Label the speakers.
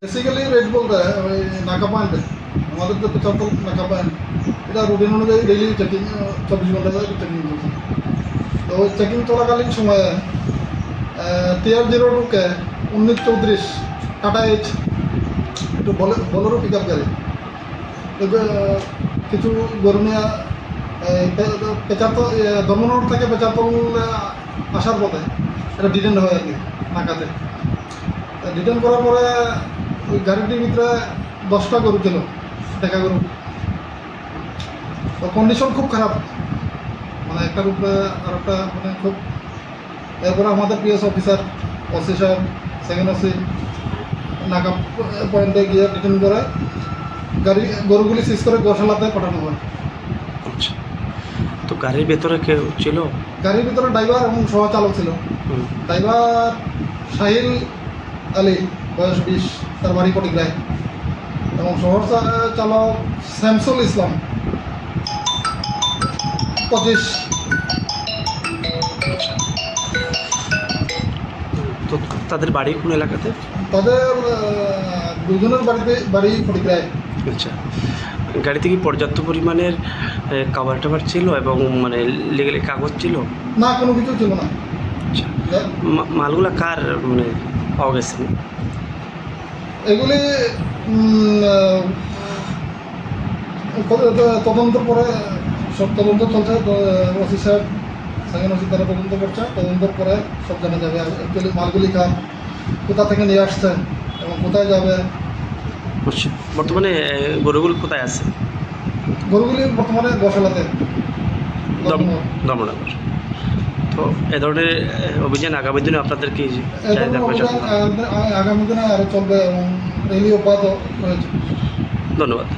Speaker 1: Basically rate বলতে ওই নাকা পয়েন্টে আমাদের যে পেচারপুর নাকা পয়েন্ট এটা রুটিন অনুযায়ী ডেইলি চেকিং 24 ঘন্টা চেকিং চলছে। তো ওই চেকিং চলাকালীন সময়ে TR-02 1934 টাটা এইচ একটু বলেরও পিক আপ গাড়ি কিছু গরুনিয়া পেচারপুর ধর্মনগর থেকে পেচারপুর আসার পথে এটা ডিটেন হয় আর কি নাকাতে। ডিটেন করার পরে ওই গাড়িটির ভিতরে 10টা গরু ছিল, দেখা গরু। তো কন্ডিশন খুব খারাপ, মানে একটার উপরে আর একটা মানে খুব। এরপরে আমাদের পিএস অফিসার ওসি সাহেব, সেকেন্ড ওসি নাকা পয়েন্টে গিয়ে ডিটেন করে গরুগুলি সিজ করে গোশালাতে পাঠানো হয়।
Speaker 2: আচ্ছা, তো গাড়ির ভেতরে কেউ ছিল?
Speaker 1: গাড়ির ভিতরে ড্রাইভার এবং সহচালক ছিল। ড্রাইভার সাহিল আলী, বয়স 20, তার বাড়ি পটিগ্রায়, এবং সহচালক শামসুল ইসলাম 25।
Speaker 2: তো তাদের বাড়ি কোন এলাকাতে?
Speaker 1: তাদের দুজনের বাড়ি পটিগ্রায়।
Speaker 2: আচ্ছা, গাড়িতে কি পর্যাপ্ত পরিমাণের কাভার টাভার ছিল এবং মানে লিগালি কাগজ ছিল?
Speaker 1: না, কোনো কিছু ছিল না।
Speaker 2: আচ্ছা, মালগুলা কার মানে পাওয়া গেছে?
Speaker 1: এগুলি তদন্তের পরে সব তদন্ত চলছে। ওসি সাহেব, সেকেন্ড ওসি তারা তদন্ত করছে। তদন্তের পরে সব জানা যাবে অ্যাকচুয়ালি মালগুলি কার, কোথা থেকে নিয়ে আসছে এবং কোথায় যাবে।
Speaker 2: বর্তমানে গরুগুলো কোথায় আছে?
Speaker 1: গরুগুলি বর্তমানে গোশালাতে,
Speaker 2: ধর্মনগর। তো এ ধরনের অভিযান আগামী দিনে আপনাদের কি
Speaker 1: আগামী দিনে আরও চলবে এবং রেলি অব্যাহত রয়েছে।
Speaker 2: ধন্যবাদ।